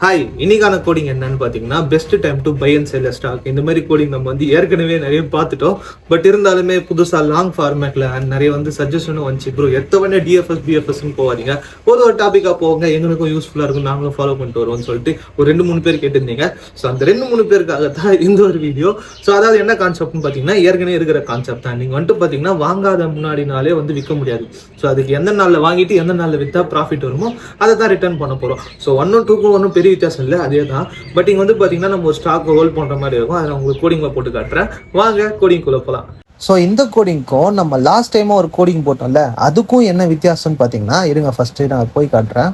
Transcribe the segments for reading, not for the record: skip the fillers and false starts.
Hi, இன்னைக்கான coding என்னன்னு பார்த்தீங்கன்னா best time to buy and sell stock. இந்த மாதிரி கோடிங் நம்ம ஏற்கனவே நிறைய பார்த்துட்டோம். பட் இருந்தாலுமே புதுசாக லாங் ஃபார்மேட்ல நிறைய சஜஷனும் வந்துச்சு. ப்ரோ எத்தவொடனே டிஎஃப்எஸ் பிஎஃப்எஸ்ன்னு போகாதீங்க, ஒரு டாப்பிக்காக போங்க, எங்களுக்கும் யூஸ்ஃபுல்லாக இருக்கும், நாங்களும் ஃபாலோ பண்ணிட்டு வருவோம்னு சொல்லிட்டு ஒரு 2-3 பேர் கேட்டிருந்தீங்க. ஸோ அந்த 2-3 பேருக்காக தான் இந்த ஒரு வீடியோ. ஸோ அதாவது என்ன கான்செப்ட்னு பார்த்தீங்கன்னா ஏற்கனவே இருக்கிற கான்செப்ட் தான். நீங்கள் பார்த்தீங்கன்னா வாங்காத முன்னாடி நாளே விற்க முடியாது. ஸோ அதுக்கு எந்த நாளில் வாங்கிட்டு எந்த நாளில் விற்றா ப்ராஃபிட் வருமோ அதை தான் ரிட்டர்ன் பண்ண போகிறோம். ஸோ 1 2 ஒன்றும் பெரிய வித்தியாசம் இல்லை, அதே தான். பட் இங்கே பார்த்தீங்கன்னா நம்ம ஒரு ஸ்டாக் ஹோல்ட் பண்ணுற மாதிரி இருக்கும். அதை உங்களுக்கு கோடிங்கில் போட்டு காட்டுறேன், வாங்க கோடிங்குள்ளே போகலாம். ஸோ இந்த கோடிங்க்கும் நம்ம லாஸ்ட் டைமாக ஒரு கோடிங் போட்டோம்ல, அதுக்கும் என்ன வித்தியாசம்னு பார்த்தீங்கன்னா, இருங்க ஃபஸ்ட்டு நான் போய் காட்டுறேன்.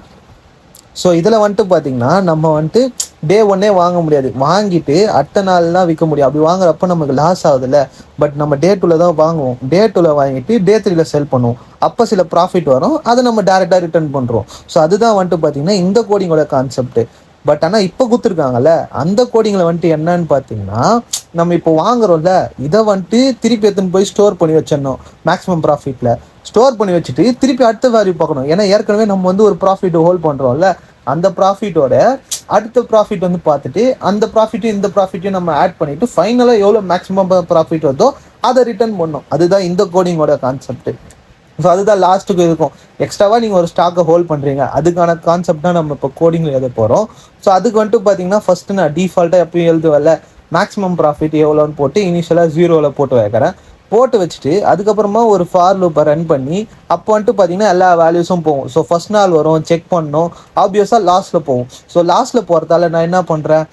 ஸோ இதில் பார்த்தீங்கன்னா நம்ம டே 1 வாங்க முடியாது, வாங்கிட்டு அடுத்த நாள் தான் விற்க முடியும். அப்படி வாங்குறப்ப நமக்கு லாஸ் ஆகுதுல்ல. பட் நம்ம டே 2 தான் வாங்குவோம், டே 2 வாங்கிட்டு டே 3 செல் பண்ணுவோம். அப்போ சில ப்ராஃபிட் வரும், அதை நம்ம டேரெக்டாக ரிட்டர்ன் பண்ணுறோம். ஸோ அதுதான் பார்த்தீங்கன்னா இந்த கோடிங்கோட கான்செப்ட். பட் ஆனால் இப்போ கொடுத்துருக்காங்கல்ல, அந்த கோடிங்கில் என்னன்னு பார்த்தீங்கன்னா, நம்ம இப்போ வாங்குறோம்ல, இதை திருப்பி எடுத்துன்னு போய் ஸ்டோர் பண்ணி வச்சிடணும். மேக்ஸிமம் ப்ராஃபிட்டில் ஸ்டோர் பண்ணி வச்சுட்டு திருப்பி அடுத்த வேல்யூ பார்க்கணும். ஏன்னா ஏற்கனவே நம்ம ஒரு ப்ராஃபிட் ஹோல்ட் பண்ணுறோம்ல, அந்த ப்ராஃபிட்டோட அடுத்த ப்ராஃபிட் பார்த்துட்டு அந்த ப்ராஃபிட்டையும் இந்த ப்ராஃபிட்டையும் நம்ம ஆட் பண்ணிவிட்டு ஃபைனலாக எவ்வளோ மேக்ஸிமம் ப்ராஃபிட் வருதோ அதை ரிட்டர்ன் பண்ணணும். அதுதான் இந்த கோடிங்கோட கான்செப்ட். ஸோ அதுதான் லாஸ்ட்டுக்கு இருக்கும். எக்ஸ்ட்ராவாக நீங்கள் ஒரு ஸ்டாக்கை ஹோல்ட் பண்ணுறீங்க, அதுக்கான கான்செப்ட் தான் நம்ம இப்போ கோடிங்கில் எழுத போகிறோம். ஸோ அதுக்கு பார்த்தீங்கன்னா ஃபஸ்ட்டு நான் டிஃபால்ட்டாக எப்பயும் எழுதுவல மேக்ஸிமம் ப்ராஃபிட் எவ்வளோன்னு போட்டு இனிஷியலாக 0ல் போட்டு வைக்கிறேன். போட்டு வச்சுட்டு அதுக்கப்புறமா ஒரு ஃபார் லூப்பை ரன் பண்ணி அப்போ பார்த்தீங்கன்னா எல்லா வேல்யூஸும் போகும். ஸோ ஃபஸ்ட் நாள் வரும், செக் பண்ணணும், ஆப்வியஸாக லாஸ்ட்டில் போகும். ஸோ லாஸ்ட்டில் போகிறதால நான் என்ன பண்ணுறேன்,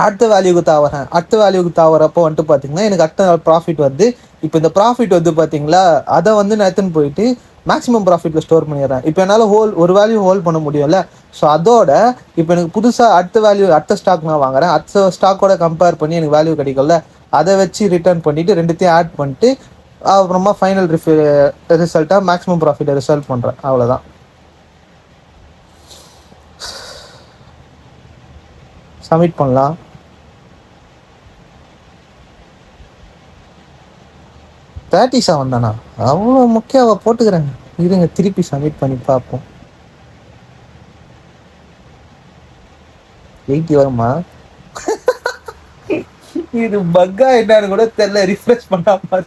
அடுத்த வேல்யூக்கு தாவறேன். அடுத்த வேல்யூக்கு தாவறப்போ பார்த்தீங்கன்னா எனக்கு அடுத்த நாள் ப்ராஃபிட் வருது. இப்போ இந்த ப்ராஃபிட் பார்த்தீங்களா, அதை நான் எடுத்துன்னு போயிட்டு மேக்ஸிமம் ப்ராஃபிட்டில் ஸ்டோர் பண்ணிடுறேன். இப்போ என்னால் ஒரு வேல்யூ ஹோல்ட் பண்ண முடியும்ல. ஸோ அதோட இப்போ எனக்கு புதுசாக அடுத்த வேல்யூ அடுத்த ஸ்டாக் நான் வாங்குறேன், அடுத்த ஸ்டாக்கோட கம்பேர் பண்ணி எனக்கு வேல்யூ கிடைக்கும்ல, அதை வச்சு ரிட்டர்ன் பண்ணிவிட்டு ரெண்டுத்தையும் ஆட் பண்ணிட்டு அப்புறமா ஃபைனல் ரிசல்ட்டாக மேக்ஸிமம் ப்ராஃபிட்டை ரிசல்ட் பண்ணுறேன். அவ்வளோதான். சப்மிட் பண்ணலாம். $37 தானா, அவ்வளோ முக்கியம் போட்டுக்கிறேன். இருங்க திருப்பி சப்மிட் பண்ணி பார்ப்போம். 80 வருமா? இது பக்கா என்னன்னு கூட தெரியல, ரிஃப்ரெஷ் பண்ணாம.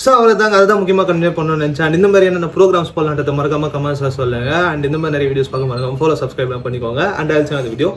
ஸோ அவ்வளோதாங்க, அதுதான் முக்கியமாக கண்டினியூ பண்ணணும்னு நினச்சேன். அண்ட் இந்த மாதிரி என்னென்ன ப்ரோக்ராம்ஸ் போகலான்றதை மறக்காம கமெண்ட்ஸில் சொல்லுங்கள். அண்ட் இந்த மாதிரி நிறைய வீடியோஸ் பார்க்க மறக்காம ஃபாலோ சப்ஸ்கிரைப் பண்ணிக்கோங்க. அண்ட் ஆல்சோ அந்த வீடியோ